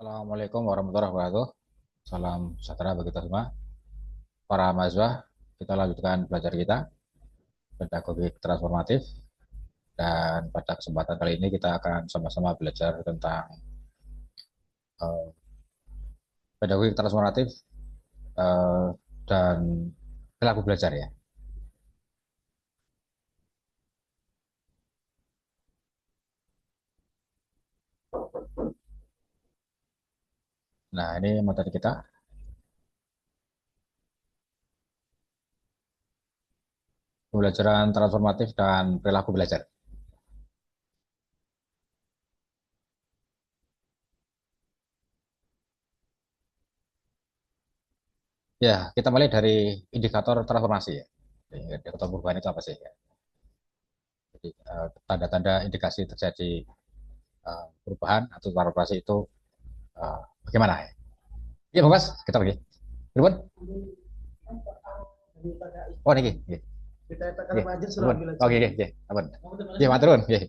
Assalamualaikum warahmatullahi wabarakatuh. Salam sejahtera bagi kita semua. Para mahasiswa, kita lanjutkan belajar kita, pedagogik transformatif. Dan pada kesempatan kali ini kita akan sama-sama belajar tentang uh, pedagogik transformatif uh, dan perilaku belajar ya. Nah, ini materi kita, pembelajaran transformatif dan perilaku belajar. Ya, kita mulai dari indikator transformasi ya. Indikator perubahan itu apa sih? Ya? Jadi, tanda-tanda indikasi terjadi perubahan atau transformasi itu bagaimana ya? Iya, Bang Bas, kita pergi. Pripun? Oh, niki, nggih. Kita tekan Nggih. aja sudah Pripun? ambil Oh, aja. nggih, nggih, nggih. Ampun. Nggih, matur nuwun, nggih.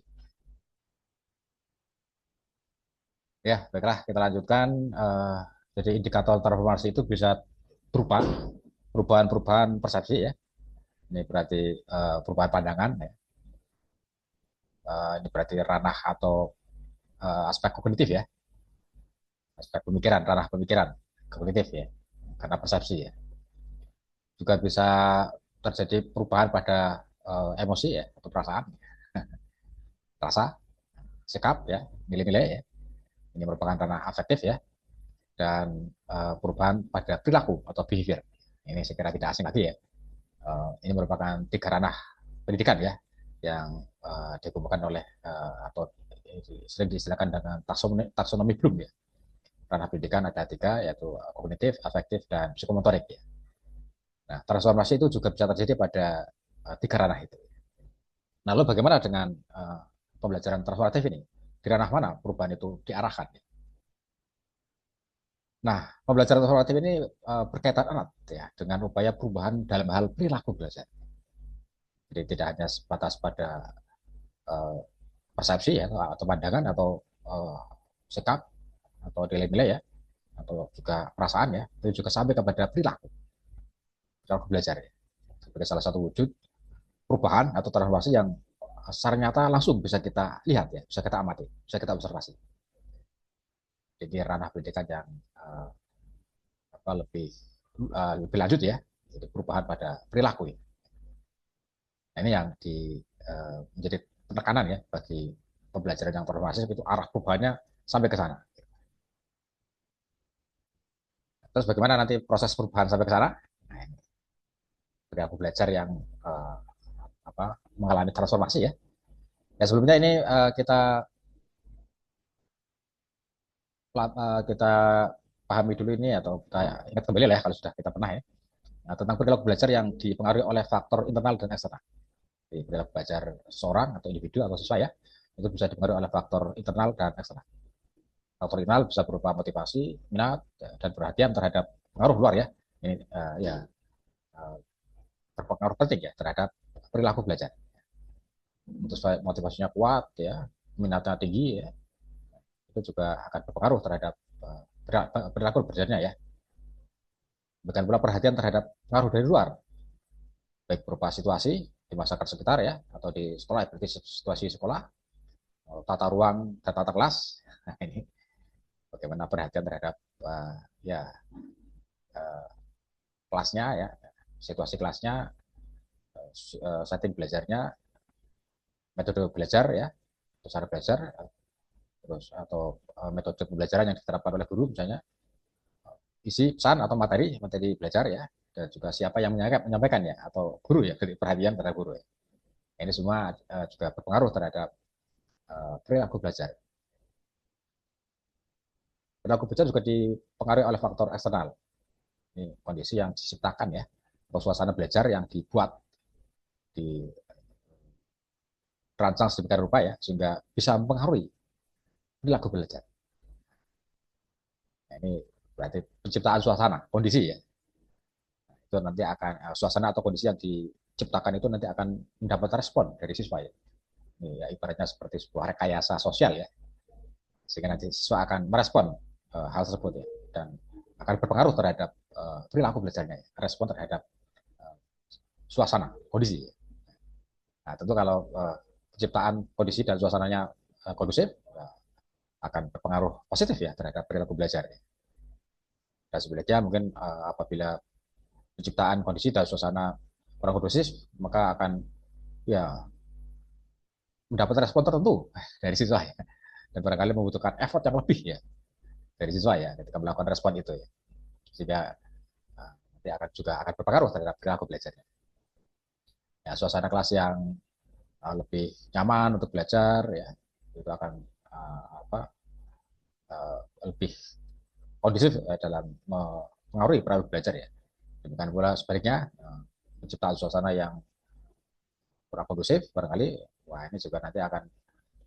Ya, baiklah, kita lanjutkan. Jadi indikator transformasi itu bisa berupa perubahan-perubahan persepsi ya. Ini berarti perubahan pandangan ya. Ini berarti ranah atau aspek kognitif ya. Aspek pemikiran, ranah pemikiran kognitif ya. Karena persepsi ya. Juga bisa terjadi perubahan pada emosi ya atau perasaan, rasa, sikap ya, nilai-nilai ya. Ini merupakan ranah afektif ya, dan perubahan pada perilaku atau behavior. Ini saya kira tidak asing lagi ya. Ini merupakan tiga ranah pendidikan ya, yang dikumpulkan oleh atau sering diistilahkan dengan taksonomi Bloom ya. Ranah pendidikan ada tiga, yaitu kognitif, afektif, dan psikomotorik ya. Nah, transformasi itu juga bisa terjadi pada tiga ranah itu. Nah, lalu bagaimana dengan pembelajaran transformatif ini? Di ranah mana perubahan itu diarahkan? Nah, pembelajaran transformatif ini berkaitan erat ya dengan upaya perubahan dalam hal perilaku belajar. Jadi tidak hanya sebatas pada uh, persepsi ya atau pandangan atau uh, sikap atau nilai-nilai ya atau juga perasaan ya, tapi juga sampai kepada perilaku belajar ya. Sebagai salah satu wujud perubahan atau transformasi yang secara nyata langsung bisa kita lihat ya, bisa kita amati, bisa kita observasi. Jadi ranah pendidikan yang uh, lebih lanjut ya, jadi perubahan pada perilaku ya. Nah, ini yang menjadi penekanan ya bagi pembelajaran yang transformatif itu arah perubahannya sampai ke sana. Terus bagaimana nanti proses perubahan sampai ke sana? Nah, ini perilaku belajar yang uh, mengalami transformasi ya. Ya sebelumnya ini kita pahami dulu ini atau kita ingat kembali lah ya kalau sudah kita pernah ya. Nah, tentang perilaku belajar yang dipengaruhi oleh faktor internal dan eksternal. Jadi, perilaku belajar seseorang atau individu atau siswa ya, itu bisa dipengaruhi oleh faktor internal dan eksternal. Faktor internal bisa berupa motivasi, minat, dan perhatian terhadap pengaruh luar ya. Ini ya uh, berpengaruh penting ya terhadap perilaku belajar. Terus motivasinya kuat ya, minatnya tinggi ya, itu juga akan berpengaruh terhadap perilaku belajarnya ya. Bukan pula perhatian terhadap pengaruh dari luar, baik berupa situasi di masyarakat sekitar ya, atau di sekolah, berarti situasi sekolah, tata ruang dan tata kelas. Nah, ini bagaimana perhatian terhadap ya uh, kelasnya ya, situasi kelasnya, setting belajarnya, metode belajar ya, cara belajar, terus atau metode pembelajaran yang diterapkan oleh guru misalnya, isi pesan atau materi materi belajar ya, dan juga siapa yang menyampaikan ya atau guru ya, perhatian terhadap guru ya. Ini semua juga berpengaruh terhadap perilaku belajar. Perilaku belajar juga dipengaruhi oleh faktor eksternal. Ini kondisi yang diciptakan ya, atau suasana belajar yang dibuat, dirancang sedemikian rupa ya, sehingga bisa mempengaruhi perilaku belajar. Nah, ini berarti penciptaan suasana, kondisi ya. Itu nanti akan suasana atau kondisi yang diciptakan itu nanti akan mendapat respon dari siswa ya. Ini ya ibaratnya seperti sebuah rekayasa sosial ya. Sehingga nanti siswa akan merespon hal tersebut ya, dan akan berpengaruh terhadap perilaku belajarnya, ya, respon terhadap suasana, kondisi. Nah, tentu kalau penciptaan kondisi dan suasananya kondusif, akan berpengaruh positif ya terhadap perilaku belajar. Dan sebaliknya mungkin apabila penciptaan kondisi dan suasana kurang kondusif, maka akan ya mendapat respon tertentu dari siswa ya. Dan barangkali membutuhkan effort yang lebih ya dari siswa ya ketika melakukan respon itu ya. Sehingga nanti akan juga akan berpengaruh terhadap perilaku belajarnya. Ya, suasana kelas yang lebih nyaman untuk belajar ya itu akan lebih kondusif dalam mengaruhi perilaku belajar ya. Demikian pula sebaliknya penciptaan suasana yang kurang kondusif barangkali wah ini juga nanti akan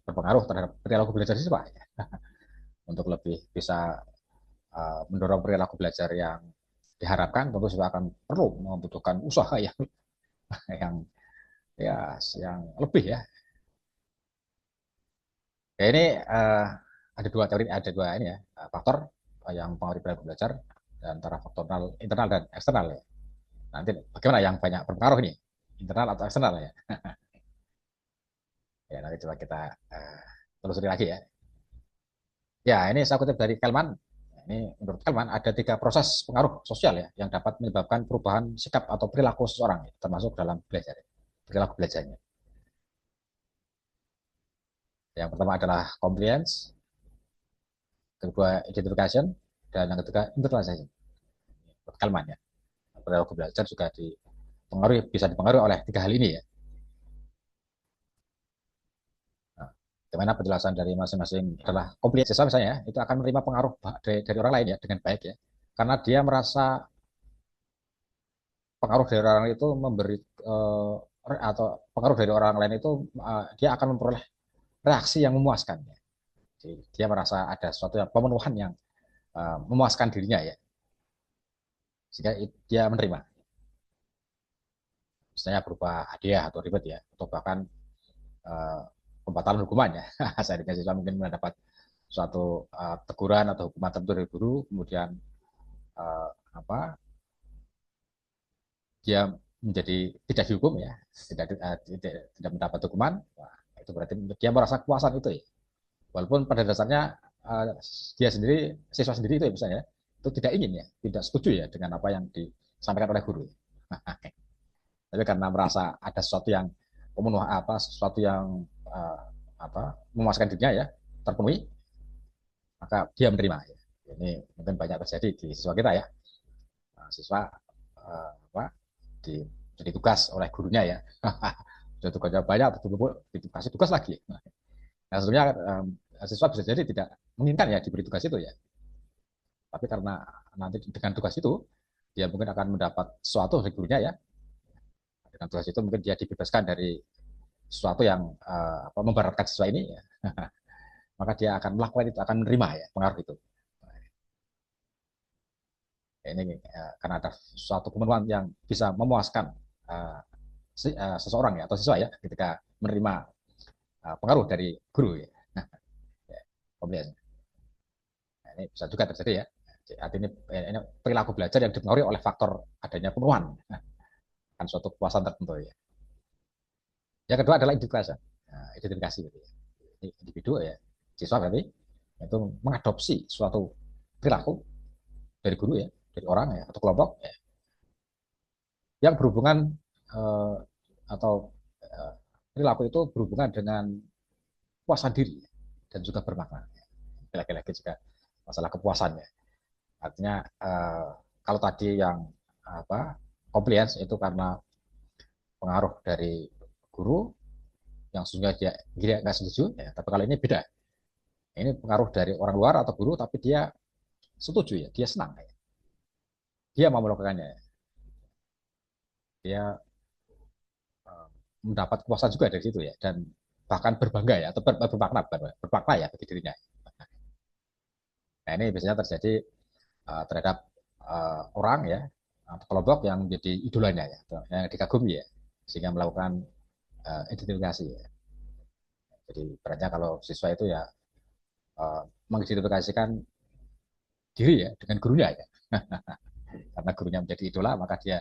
berpengaruh terhadap perilaku belajar siswa ya. Untuk lebih bisa mendorong perilaku belajar yang diharapkan tentu siswa akan perlu membutuhkan usaha yang ya yang lebih ya. Ya ini ada dua teori, ada dua ini ya faktor yang mempengaruhi perilaku belajar antara faktor internal dan eksternal ya. Nanti bagaimana yang banyak berpengaruh ini, internal atau eksternal ya? Ya nanti coba kita telusuri lagi ya. Ya ini saya kutip dari Kalman. Ini menurut Kalman ada 3 proses pengaruh sosial ya yang dapat menyebabkan perubahan sikap atau perilaku seseorang, ya, termasuk dalam belajar, perilaku belajarnya. Yang pertama adalah compliance, kedua identification, dan yang ketiga internalization. Menurut Kalman ya, perilaku belajar juga dipengaruhi, bisa dipengaruhi oleh 3 hal ini ya. Nah, bagaimana penjelasan dari masing-masing adalah compliance siswa misalnya ya, itu akan menerima pengaruh dari orang lain ya dengan baik ya, karena dia merasa pengaruh dari orang itu memberi atau pengaruh dari orang lain itu dia akan memperoleh reaksi yang memuaskan. Ya. Jadi, dia merasa ada sesuatu yang pemenuhan yang memuaskan dirinya ya, sehingga dia menerima. Misalnya berupa hadiah atau ribet ya, atau bahkan uh, pembatalan hukuman ya. Seandainya siswa mungkin mendapat suatu teguran atau hukuman tertentu dari guru, kemudian uh, apa dia menjadi tidak dihukum ya, tidak mendapat hukuman, nah, itu berarti dia merasa kepuasan itu ya. Walaupun pada dasarnya dia sendiri, siswa sendiri itu ya misalnya, itu tidak ingin ya, tidak setuju ya dengan apa yang disampaikan oleh guru. Tapi karena merasa ada sesuatu yang memenuhi sesuatu yang memuaskan dirinya ya, terpenuhi, maka dia menerima. Ya. Ini mungkin banyak terjadi di siswa kita ya. Nah, siswa diberi tugas oleh gurunya ya. Sudah tugasnya banyak, dikasih tugas lagi. Nah, sebenarnya siswa bisa jadi tidak menginginkan ya diberi tugas itu ya. Tapi karena nanti dengan tugas itu, dia mungkin akan mendapat sesuatu dari gurunya ya. Dengan tugas itu mungkin dia dibebaskan dari sesuatu yang memberatkan siswa ini ya. Maka dia akan melakukan itu, akan menerima ya pengaruh itu. Ini karena ada suatu pemenuhan yang bisa memuaskan seseorang ya atau siswa ya ketika menerima pengaruh dari guru ya. Nah, ya, nah, ini bisa juga terjadi ya. Artinya ini perilaku belajar yang dipengaruhi oleh faktor adanya pemenuhan kan suatu kepuasan tertentu ya. Yang kedua adalah identifikasi. Nah, identifikasi gitu ya. Ini individu ya, siswa berarti itu mengadopsi suatu perilaku dari guru ya, dari orang ya atau kelompok ya, yang berhubungan eh, atau perilaku itu berhubungan dengan kepuasan diri dan juga bermakna. Lagi-lagi juga masalah kepuasannya. Artinya kalau tadi yang compliance itu karena pengaruh dari guru yang sesungguhnya dia nggak setuju, ya. Tapi kalau ini beda. Ini pengaruh dari orang luar atau guru, tapi dia setuju ya, dia senang ya. Dia mau melakukannya. Ya. Dia mendapat kepuasan juga dari situ ya, dan bahkan berbangga ya, atau bermakna ya bagi dirinya. Nah ini biasanya terjadi terhadap orang ya, atau kelompok yang menjadi idolanya ya, yang dikagumi ya, sehingga melakukan identifikasi ya. Jadi beratnya kalau siswa itu ya mengidentifikasikan diri ya dengan gurunya ya. Karena gurunya menjadi idola, maka dia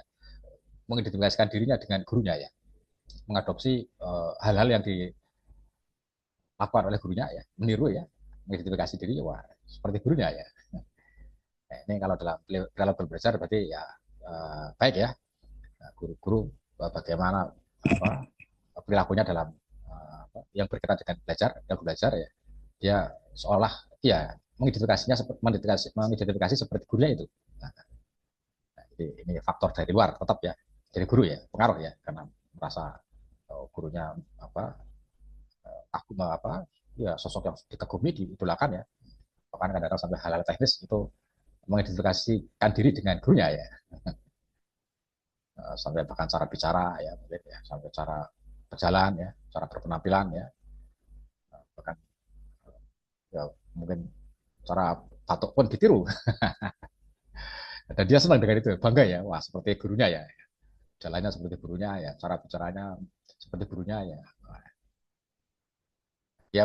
mengidentifikasikan dirinya dengan gurunya ya, mengadopsi hal-hal yang dilakukan oleh gurunya ya, meniru ya, mengidentifikasi diri wah seperti gurunya ya. Nah, ini kalau dalam belajar berarti ya baik ya. Nah, guru-guru bagaimana apa, perilakunya dalam yang berkaitan dengan belajar, yang belajar ya, dia seolah ya mengidentifikasinya mengidentifikasi seperti gurunya itu. Nah, ini faktor dari luar tetap ya, dari guru ya, pengaruh ya, karena merasa gurunya apa aku apa ya sosok yang dikagumi diidolakan ya, bahkan kadang-kadang sampai hal-hal teknis itu mengidentifikasikan diri dengan gurunya ya. Sampai bahkan cara bicara ya mungkin ya, sampai cara berjalan ya, cara berpenampilan ya, bahkan ya mungkin cara batuk pun ditiru. Dan dia senang dengan itu, bangga ya, wah seperti gurunya ya, jalannya seperti gurunya ya, cara bicaranya seperti gurunya ya. Dia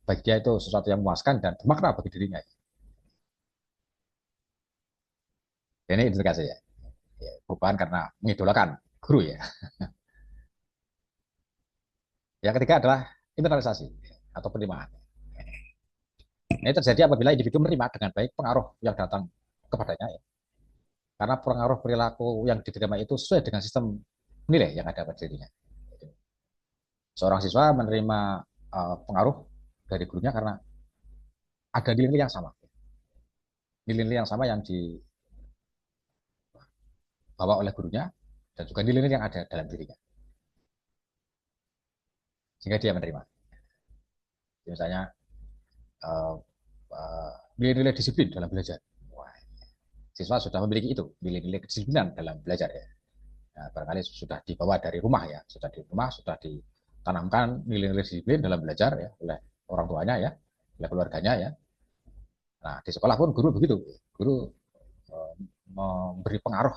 bagi dia itu sesuatu yang memuaskan dan bermakna bagi dirinya. Ini indikasi ya, perubahan karena mengidolakan guru ya. Yang ketiga adalah internalisasi atau penerimaan. Ini terjadi apabila individu menerima dengan baik pengaruh yang datang kepadanya ya. Karena pengaruh perilaku yang diterima itu sesuai dengan sistem nilai yang ada pada dirinya. Seorang siswa menerima pengaruh dari gurunya karena ada nilai yang sama. Nilai-nilai yang sama yang dibawa oleh gurunya dan juga nilai-nilai yang ada dalam dirinya. Sehingga dia menerima. Misalnya nilai-nilai disiplin dalam belajar. Wah, siswa sudah memiliki itu, nilai-nilai kedisiplinan dalam belajar ya. Nah, barangkali sudah dibawa dari rumah ya, sudah di rumah sudah ditanamkan nilai-nilai disiplin dalam belajar ya oleh orang tuanya ya, oleh keluarganya ya. Nah, di sekolah pun guru begitu. Guru memberi pengaruh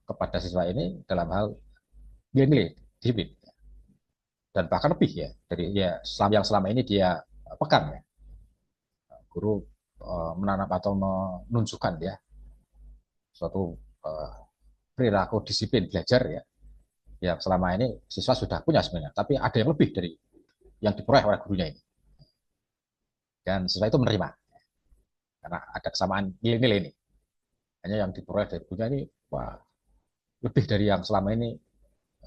kepada siswa ini dalam hal nilai-nilai disiplin dan bahkan lebih ya dari ya yang selama ini dia pegang ya. Guru menanam atau menunjukkan ya suatu perilaku disiplin belajar ya yang selama ini siswa sudah punya sebenarnya, tapi ada yang lebih dari yang diperoleh oleh gurunya ini. Dan siswa itu menerima karena ada kesamaan nilai-nilai ini. Hanya yang diperoleh dari gurunya ini wah, lebih dari yang selama ini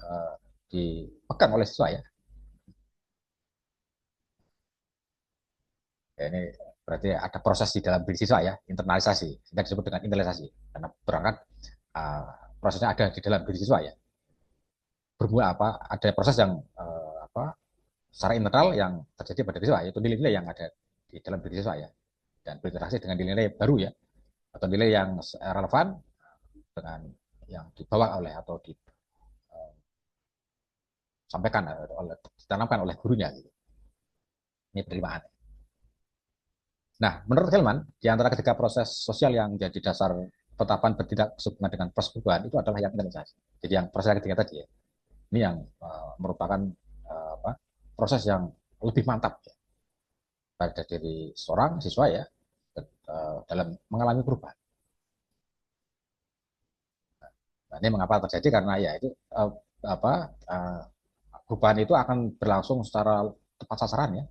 uh, dipegang oleh siswa ya. Ya. Ini berarti ada proses di dalam diri siswa ya, internalisasi, sehingga disebut dengan internalisasi. Karena berangkat uh, prosesnya ada di dalam diri siswa ya. Bermula apa? Ada proses yang apa? Secara internal yang terjadi pada siswa, yaitu nilai-nilai yang ada di dalam diri siswa ya, dan berinteraksi dengan nilai-nilai baru ya, atau nilai yang relevan dengan yang dibawa oleh atau disampaikan oleh ditanamkan oleh gurunya gitu. Ini penerimaan. Nah, menurut Hellman, di antara ketiga proses sosial yang jadi dasar penetapan bertindak sehubungan dengan proses perubahan itu adalah yang internalisasi. Jadi yang proses yang ketiga tadi ya, ini yang merupakan apa, proses yang lebih mantap ya, pada diri seorang siswa ya dalam mengalami perubahan. Nah, ini mengapa terjadi karena ya itu apa perubahan itu akan berlangsung secara tepat sasaran ya,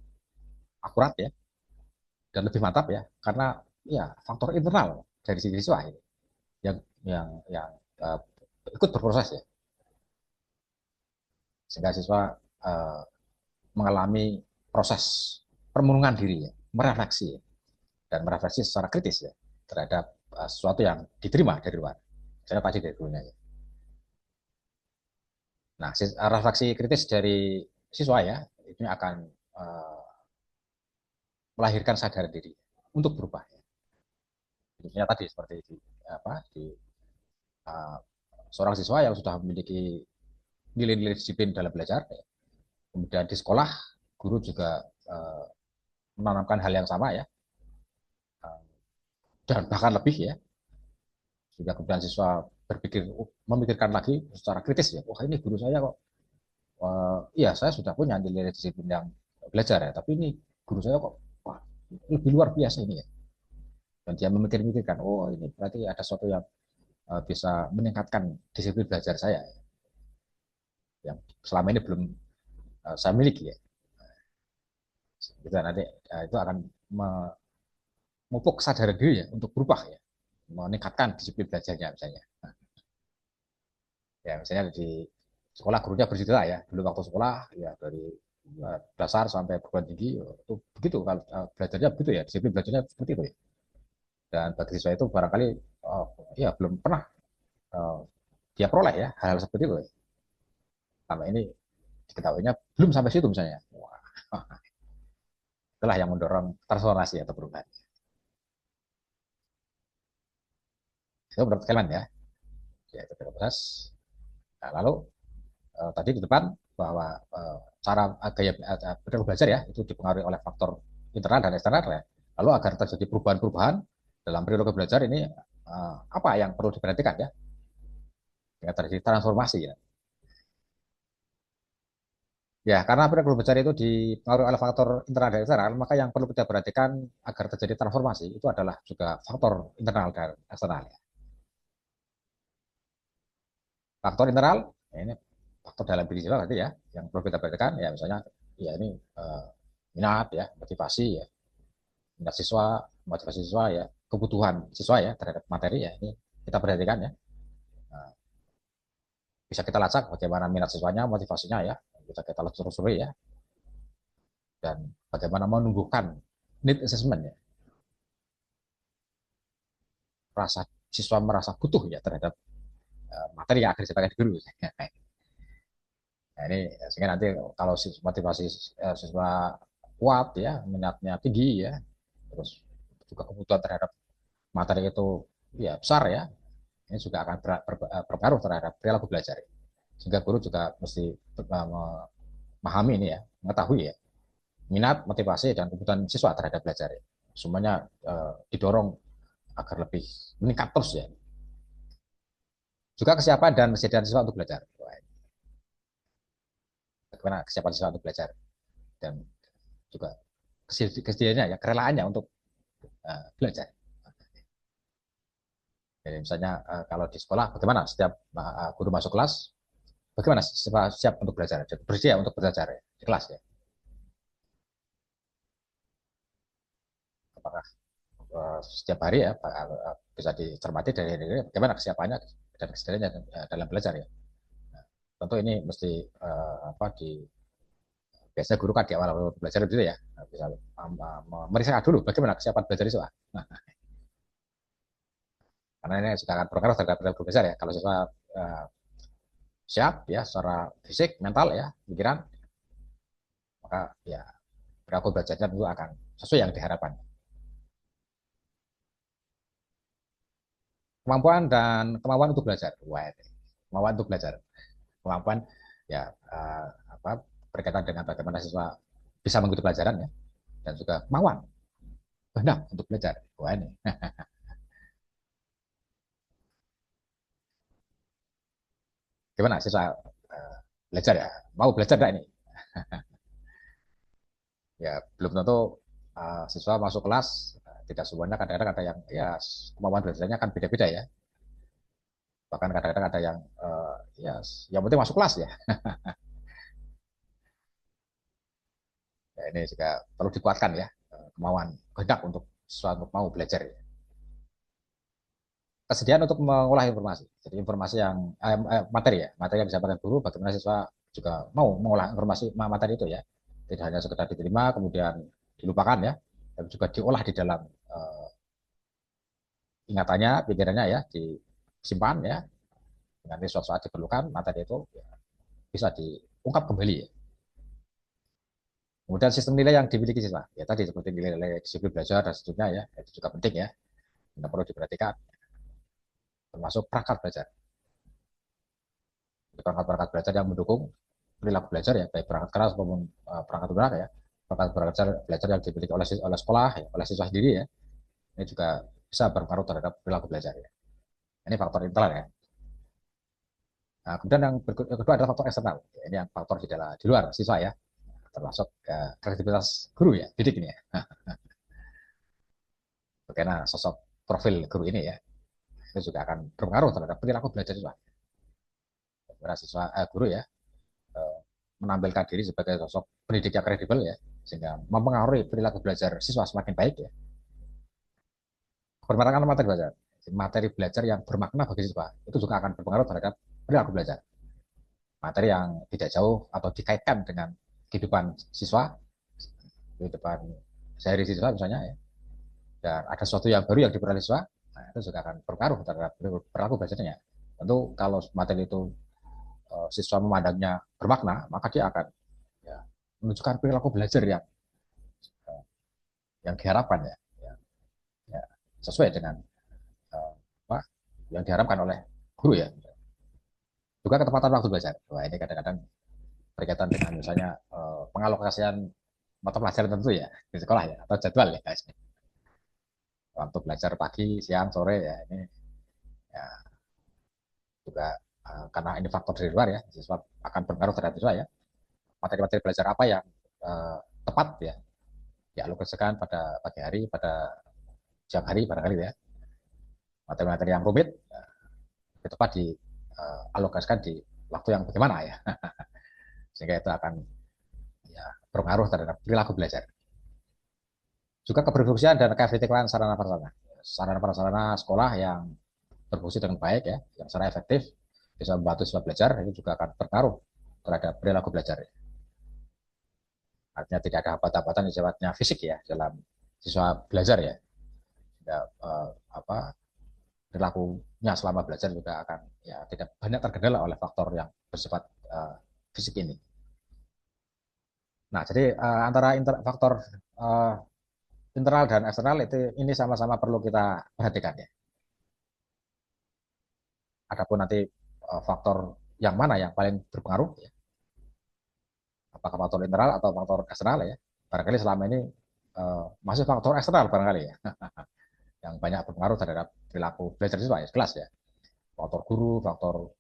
akurat ya, dan lebih mantap ya, karena ya faktor internal dari siswa ini yang uh, ikut berproses ya, sehingga siswa uh, mengalami proses permenungan diri ya, merefleksi ya, dan merefleksi secara kritis ya terhadap sesuatu yang diterima dari luar, saya pasti dari dulunya ya. Nah, refleksi kritis dari siswa ya ini akan uh, melahirkan sadar diri untuk berubah. Misalnya tadi seperti di uh, seorang siswa yang sudah memiliki nilai-nilai disiplin dalam belajar, ya. Kemudian di sekolah guru juga menanamkan hal yang sama ya, dan bahkan lebih ya, sehingga kemudian siswa memikirkan lagi secara kritis ya, wah ini guru saya kok, iya saya sudah punya nilai disiplin yang belajar ya, tapi ini guru saya kok wah, lebih luar biasa ini ya. Dan dia memikir-mikirkan, oh ini berarti ada sesuatu yang bisa meningkatkan disiplin belajar saya yang selama ini belum saya miliki ya. Gitu, nanti itu akan memupuk kesadaran diri ya untuk berubah ya, meningkatkan disiplin belajarnya misalnya. Ya misalnya di sekolah gurunya bercerita ya, dulu waktu sekolah ya dari dasar sampai perguruan tinggi itu begitu kalau belajarnya begitu ya, disiplin belajarnya seperti itu ya. Dan bagi siswa itu barangkali ya belum pernah uh, dia peroleh ya hal-hal seperti itu ya. Sama ini diketahuinya belum sampai situ misalnya. Wah, itulah yang mendorong transformasi atau perubahan. Itu menurut Kelman ya, ya itu proses. Nah, lalu tadi di depan bahwa cara gaya perilaku belajar ya itu dipengaruhi oleh faktor internal dan eksternal ya. Lalu agar terjadi perubahan-perubahan dalam perilaku belajar ini apa yang perlu diperhatikan ya? Ya terjadi transformasi ya. Ya, karena perilaku belajar itu dipengaruhi oleh faktor internal dan eksternal, maka yang perlu kita perhatikan agar terjadi transformasi itu adalah juga faktor internal dan eksternal. Ya. Faktor internal, ya ini faktor dalam diri siswa berarti ya, yang perlu kita perhatikan ya misalnya ya ini minat ya, motivasi ya, minat siswa, motivasi siswa ya, kebutuhan siswa ya terhadap materi ya ini kita perhatikan ya. Nah, bisa kita lacak bagaimana minat siswanya, motivasinya ya, bisa kita telusuri ya, dan bagaimana menumbuhkan need assessment ya, rasa siswa merasa butuh ya terhadap materi yang akan disampaikan di guru. Nah, ini sehingga nanti kalau motivasi siswa kuat ya, minatnya tinggi ya, terus juga kebutuhan terhadap materi itu ya besar ya, ini juga akan berpengaruh terhadap perilaku belajar. Sehingga guru juga mesti memahami ini ya, mengetahui ya, minat, motivasi dan kebutuhan siswa terhadap belajar. Semuanya didorong agar lebih meningkat terus ya. Juga kesiapan dan kesediaan siswa untuk belajar. Bagaimana kesiapan siswa untuk belajar dan juga kesediaannya ya, kerelaannya untuk belajar. Jadi misalnya kalau di sekolah bagaimana setiap guru masuk kelas, bagaimana siap untuk belajar, bersedia untuk belajar ya, di kelas ya. Apakah setiap hari ya bisa dicermati dari bagaimana kesiapannya dan kesediaannya dalam belajar ya. Nah, tentu ini mesti apa biasanya guru kan di awal belajar itu ya bisa meriksa dulu bagaimana kesiapan belajar siswa. Nah, karena ini juga akan berpengaruh terhadap perilaku belajar ya. Kalau siswa uh, siap ya secara fisik, mental ya, pikiran, maka ya perilaku belajarnya tentu akan sesuai yang diharapkan. Kemampuan dan kemampuan untuk belajar. Wah, kemampuan untuk belajar. Kemampuan ya apa berkaitan dengan bagaimana siswa bisa mengikuti pelajaran ya dan juga kemauan benar untuk belajar. Wah ini. Gimana siswa belajar ya? Mau belajar nggak ini? Ya belum tentu siswa masuk kelas tidak semuanya kadang-kadang ada yang ya kemampuan belajarnya kan beda-beda ya. Bahkan kadang-kadang ada yang ya yang penting masuk kelas ya. Ya ini juga perlu dikuatkan ya kemauan kehendak untuk siswa untuk mau belajar ya. Kesediaan untuk mengolah informasi. Jadi informasi yang materi ya, materi yang disampaikan guru, bagaimana siswa juga mau mengolah informasi materi itu ya. Tidak hanya sekedar diterima kemudian dilupakan ya, tapi juga diolah di dalam ingatannya, pikirannya ya, disimpan ya. Nanti suatu saat diperlukan materi itu ya, bisa diungkap kembali ya. Kemudian sistem nilai yang dimiliki siswa, ya tadi seperti nilai-nilai disiplin belajar dan seterusnya ya, itu juga penting ya, tidak perlu diperhatikan, termasuk perangkat belajar. Perangkat-perangkat belajar yang mendukung perilaku belajar ya, baik perangkat keras maupun perangkat lunak ya, perangkat belajar, belajar yang dimiliki oleh sekolah, ya, oleh siswa sendiri ya, ini juga bisa berpengaruh terhadap perilaku belajar ya. Ini faktor internal ya. Nah, kemudian yang kedua adalah faktor eksternal. Ya, ini yang faktor di luar siswa ya, termasuk kreativitas guru ya, didik ini ya. Nah, bagaimana sosok profil guru ini ya, itu juga akan berpengaruh terhadap perilaku belajar siswa. Bagaimana guru ya eh, menampilkan diri sebagai sosok pendidik yang kredibel ya, sehingga mempengaruhi perilaku belajar siswa semakin baik ya. Bermakna materi belajar, materi belajar yang bermakna bagi siswa itu juga akan berpengaruh terhadap perilaku belajar. Materi yang tidak jauh atau dikaitkan dengan kehidupan siswa, kehidupan sehari siswa misalnya ya, dan ada sesuatu yang baru yang diperoleh siswa, nah, itu juga akan berpengaruh terhadap perilaku belajarnya. Tentu kalau materi itu siswa memandangnya bermakna, maka dia akan ya, menunjukkan perilaku belajar uh, yang diharapkan ya, ya, ya sesuai dengan apa yang diharapkan oleh guru ya. Juga ketepatan waktu belajar. Wah ini kadang-kadang berkaitan dengan misalnya pengalokasian mata pelajaran tentu ya di sekolah ya atau jadwal ya. Waktu belajar pagi, siang, sore ya ini ya juga karena ini faktor dari luar ya, siswa akan berpengaruh terhadap siswa ya. Materi-materi belajar apa yang tepat ya dialokasikan pada pagi hari, pada siang hari barangkali ya. Materi-materi yang rumit tepat dialokasikan di waktu yang bagaimana ya. Sehingga itu akan ya, berpengaruh terhadap perilaku belajar. Juga keberfungsian dan keefektifan sarana prasarana. Sarana prasarana sekolah yang berfungsi dengan baik ya, yang secara efektif bisa membantu siswa belajar, itu juga akan berpengaruh terhadap perilaku belajar. Artinya tidak ada hambatan-hambatan yang sifatnya fisik ya dalam siswa belajar ya. Tidak, apa perilakunya selama belajar juga akan ya tidak banyak terkendala oleh faktor yang bersifat fisik ini. Nah, jadi antara faktor uh, internal dan eksternal itu ini sama-sama perlu kita perhatikan ya. Adapun nanti faktor yang mana yang paling berpengaruh ya, apakah faktor internal atau faktor eksternal ya. Barangkali selama ini masih faktor eksternal barangkali ya. Yang banyak berpengaruh terhadap perilaku belajar siswa ya, kelas ya. Faktor guru, faktor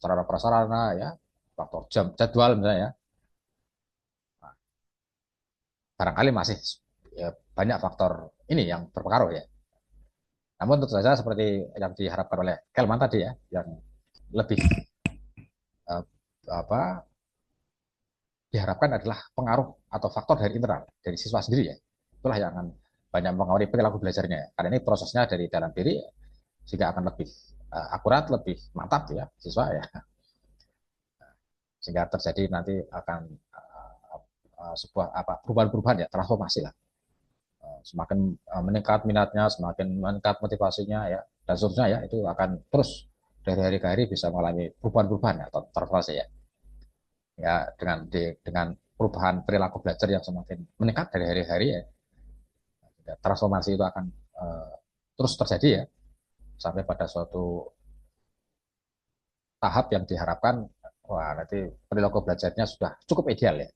sarana prasarana ya, faktor jadwal misalnya ya. Nah, barangkali masih ya, banyak faktor ini yang berpengaruh ya. Namun tentu saja seperti yang diharapkan oleh Kelman tadi ya, yang lebih uh, apa diharapkan adalah pengaruh atau faktor dari internal dari siswa sendiri ya. Itulah yang akan banyak mempengaruhi perilaku belajarnya ya. Karena ini prosesnya dari dalam diri sehingga akan lebih akurat, lebih mantap ya siswa ya. Sehingga terjadi nanti akan sebuah apa perubahan-perubahan ya, transformasi lah. Semakin meningkat minatnya, semakin meningkat motivasinya ya, dan seterusnya ya, itu akan terus dari hari ke hari bisa mengalami perubahan-perubahan atau transformasi ya. Ya dengan perubahan perilaku belajar yang semakin meningkat dari hari-hari ya, transformasi itu akan terus terjadi ya sampai pada suatu tahap yang diharapkan wah nanti perilaku belajarnya sudah cukup ideal ya.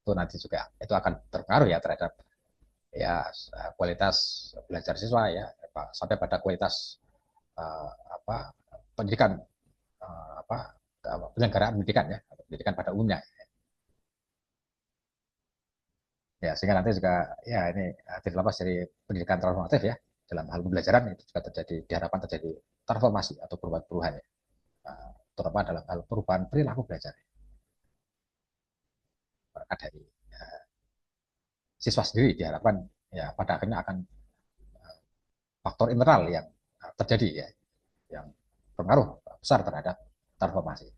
Itu nanti juga itu akan berpengaruh ya terhadap ya kualitas belajar siswa ya sampai pada kualitas uh, apa pendidikan apa penyelenggaraan pendidikan ya pendidikan pada umumnya ya sehingga nanti juga ya ini tidak lepas dari pendidikan transformatif ya dalam hal pembelajaran itu juga terjadi diharapkan terjadi transformasi atau perubahan-perubahan ya terutama dalam hal perubahan perilaku belajar dari siswa sendiri diharapkan ya pada akhirnya akan faktor internal yang terjadi ya yang berpengaruh besar terhadap transformasi.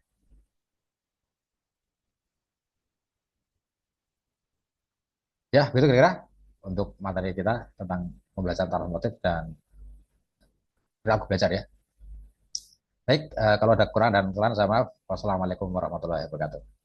Ya, begitu kira-kira untuk materi kita tentang pembelajaran transformatif dan perilaku belajar ya. Baik, kalau ada kurang dan kesalahan saya maaf. Wassalamualaikum warahmatullahi wabarakatuh.